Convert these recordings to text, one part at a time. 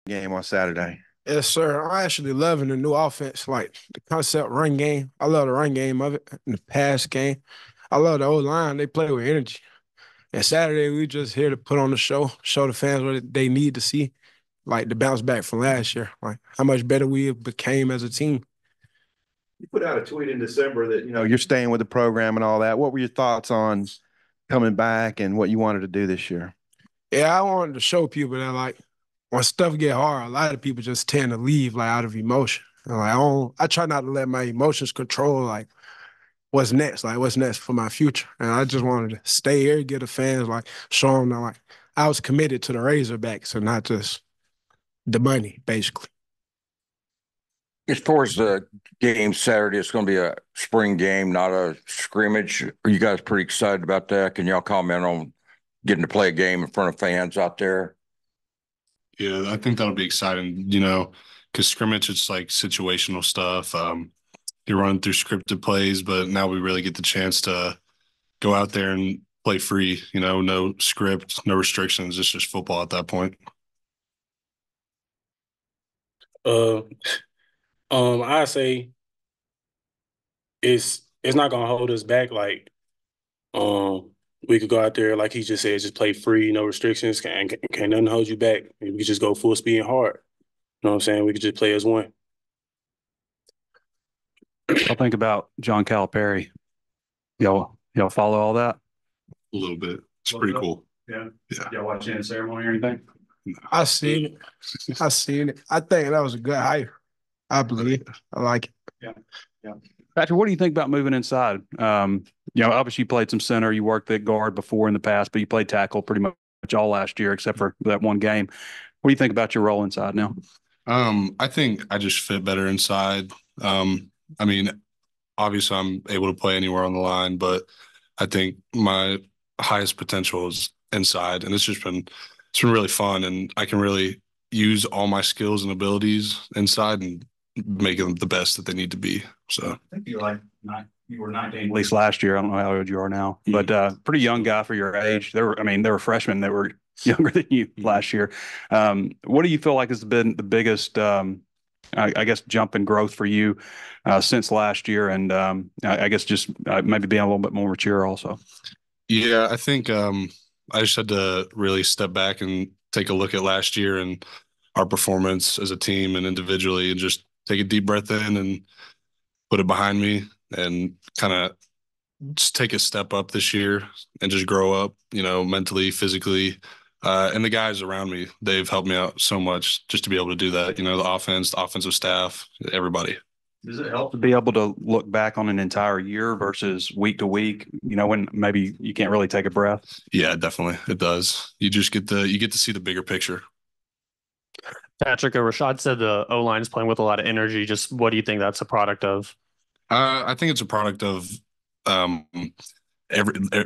game on Saturday. Yes, sir. I'm actually loving the new offense, like the concept run game. I love the run game of it, and the pass game. I love the old line. They play with energy. And Saturday, we just here to put on the show, show the fans what they need to see, like the bounce back from last year, like how much better we became as a team. You put out a tweet in December that you're staying with the program and all that. What were your thoughts on coming back and what you wanted to do this year? Yeah, I wanted to show people that like when stuff get hard, a lot of people just tend to leave like out of emotion. And, like I try not to let my emotions control like what's next for my future. And I just wanted to stay here, get the fans like show them that like I was committed to the Razorbacks and not just the money, basically. As far as the game Saturday, it's going to be a spring game, not a scrimmage. Are you guys pretty excited about that? Can y'all comment on getting to play a game in front of fans out there? Yeah, I think that'll be exciting, because scrimmage, it's like situational stuff. You're running through scripted plays, but now we really get the chance to go out there and play free, no script, no restrictions. It's just football at that point. Uh, I say it's not gonna hold us back. Like, we could go out there, like he just said, just play free, no restrictions. Can't nothing hold you back. We could just go full speed and hard. You know what I'm saying? We could just play as one. I'll think about John Calipari. Y'all follow all that? A little bit. It's pretty cool. Yeah. Yeah. Y'all watch any ceremony or anything? I seen it. I seen it. I think that was a good hire. I believe. I like it. Yeah. Yeah. Patrick, what do you think about moving inside? Obviously you played some center, you worked at guard before in the past, but you played tackle pretty much all last year except for that one game. What do you think about your role inside now? I think I just fit better inside. I mean, obviously I'm able to play anywhere on the line, but I think my highest potential is inside, and it's been really fun, and I can really use all my skills and abilities inside and make them the best that they need to be. So I think you were 19 at least last year. I don't know how old you are now, but pretty young guy for your age. There were freshmen that were younger than you last year. What do you feel like has been the biggest, I guess, jump in growth for you since last year, and I guess just maybe being a little bit more mature also? yeah, I think I just had to really step back and take a look at last year and our performance as a team and individually, and just take a deep breath in and put it behind me, and kind of just take a step up this year and just grow up, mentally, physically. And the guys around me, they've helped me out so much just to be able to do that. The offense, the offensive staff, everybody. Does it help to be able to look back on an entire year versus week to week, when maybe you can't really take a breath? Yeah, definitely. It does. You get to see the bigger picture. Patrick or Rashad said the O line is playing with a lot of energy. Just what do you think that's a product of? I think it's a product of um,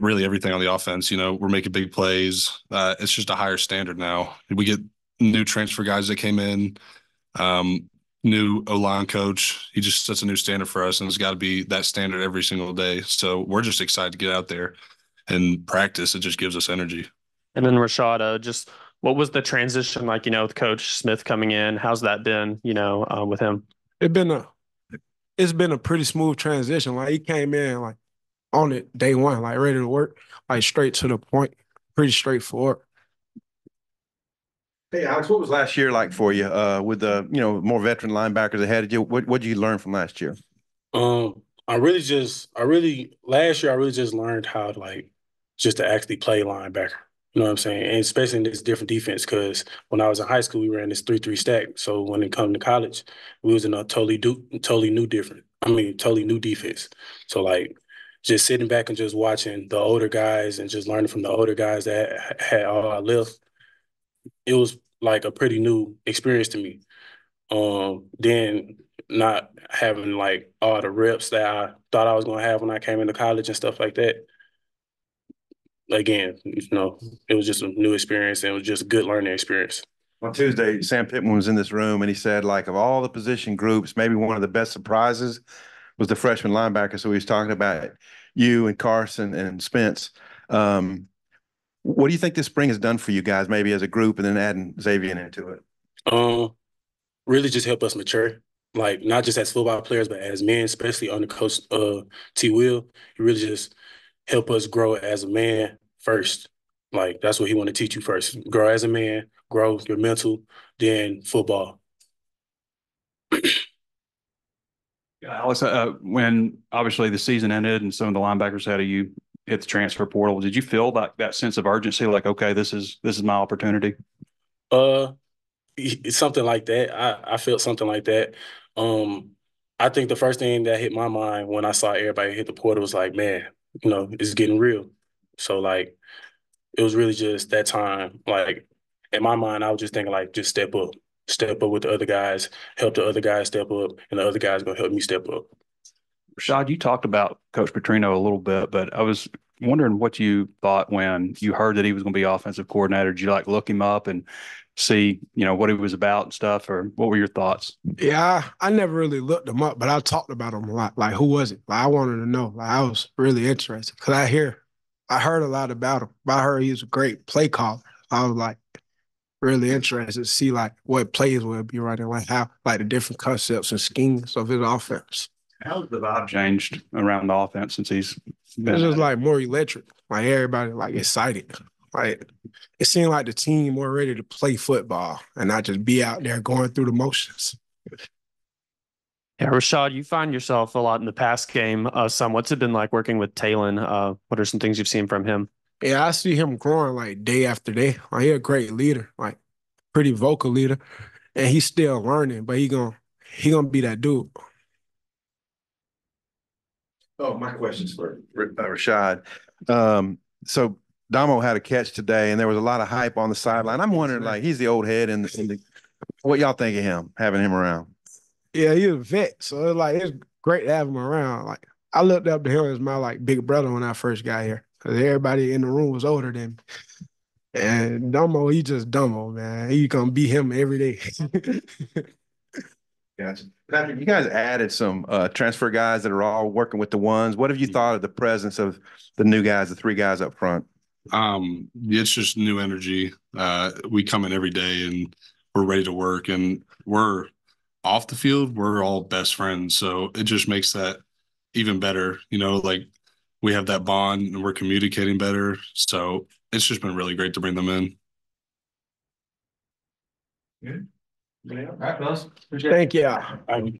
really everything on the offense. We're making big plays. It's just a higher standard now. We get new transfer guys that came in, new O-line coach. He just sets a new standard for us, and it's got to be that standard every single day. So we're just excited to get out there and practice. It just gives us energy. And then Rashad, just what was the transition like, with Coach Smith coming in? How's that been, with him? It been a it's been a pretty smooth transition. Like he came in like on it day one, like ready to work, like straight to the point, pretty straightforward. Hey, Alex, what was last year like for you with the more veteran linebackers ahead of you? What did you learn from last year? Last year I really just learned how to like just to actually play linebacker. You know what I'm saying? And especially in this different defense, because when I was in high school, we ran this 3-3 stack. So when it come to college, we was in a totally new defense. So like just sitting back and just watching the older guys and just learning from the older guys that had all I left, it was like a pretty new experience to me. Then not having like all the reps that I thought I was gonna have when I came into college and stuff like that. Again, it was just a new experience, and it was just a good learning experience. On Tuesday, Sam Pittman was in this room and he said, like, of all the position groups, maybe one of the best surprises was the freshman linebacker. So he was talking about you and Carson and Spence. What do you think this spring has done for you guys, maybe as a group, and then adding Xavier into it? Really just help us mature. Like not just as football players, but as men, especially under Coach T. Will. He really just help us grow as a man first. Like that's what he want to teach you first. Grow as a man, grow your mental, then football. Alex, when obviously the season ended and some of the linebackers had you hit the transfer portal, did you feel that sense of urgency? Like, okay, this is my opportunity. Uh, it's something like that. I felt something like that. Um, I think the first thing that hit my mind when I saw everybody hit the portal was like, man, it's getting real. So like, it was really just that time. Like in my mind, I was just thinking like, just step up with the other guys, help the other guys step up, and the other guys gonna help me step up. Rashod, you talked about Coach Petrino a little bit, but I was wondering what you thought when you heard that he was going to be offensive coordinator. Did you like look him up and see, what he was about and stuff, or what were your thoughts? Yeah, I never really looked him up, but I talked about him a lot. Like, who was it? Like, I wanted to know. Like, I was really interested because I heard a lot about him. But I heard he was a great play caller. I was like really interested to see like what plays would be running, like how like the different concepts and schemes of his offense. How's the vibe changed around the offense since he's been? It's just like more electric. Like everybody like excited. Like it seemed like the team more ready to play football and not just be out there going through the motions. Yeah, Rashod, you find yourself a lot in the pass game. Some, what's it been like working with Talon? What are some things you've seen from him? Yeah, I see him growing like day after day. Like he a great leader, like pretty vocal leader, and he's still learning, but he gonna be that dude. Oh, my question's for Rashod. So Damo had a catch today, and there was a lot of hype on the sideline. I'm wondering, like, he's the old head, and what y'all think of him, having him around? Yeah, he's a vet, so it's great to have him around. Like I looked up to him as my like big brother when I first got here, because everybody in the room was older than me. And Dumbo, he just Dumbo, man. He gonna beat him every day. Gotcha. Patrick, you guys added some transfer guys that are all working with the ones. What have you thought of the presence of the new guys, the three guys up front? It's just new energy. We come in every day and we're ready to work, and we're off the field, we're all best friends. So it just makes that even better. Like we have that bond and we're communicating better. So it's just been really great to bring them in. Thank you.